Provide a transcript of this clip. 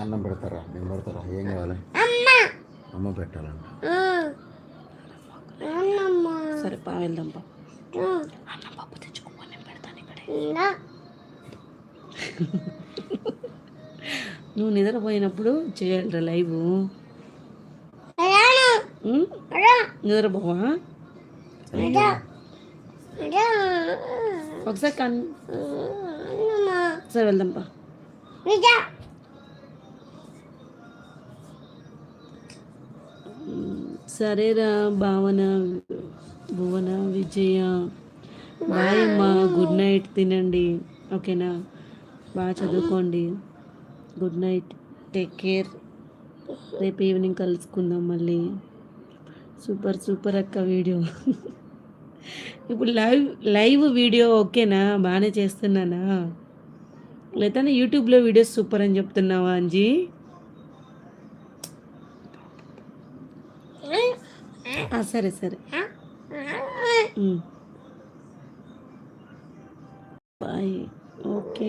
అన్నం పెడతారా? నేను పెడతారా? ఏం కావాలి? అమ్మ పెట్టాలంట. సరే పా వెళ్దాం పా. అన్నం పప్పు తెచ్చుకోమని నేను పెడతాను ఇక్కడే. నువ్వు నిద్రపోయినప్పుడు చేయాలిరా లైవ్. నిద్రపోవా? ఒకసారి సరే వెళ్దాం పా. సరేరా భావన, భువన, విజయ, బాయ్ అమ్మా. గుడ్ నైట్, తినండి ఓకేనా? బాగా చదువుకోండి. Good night, take care. రేపు ఈవినింగ్ కలుసుకుందాం మళ్ళీ. సూపర్ సూపర్ అక్క వీడియో. ఇప్పుడు లైవ్ వీడియో ఓకేనా? బాగానే చేస్తున్నానా? లేదా యూట్యూబ్లో వీడియోస్ సూపర్ అని చెప్తున్నావా అంజీ? సరే సరే బాయ్. ఓకే.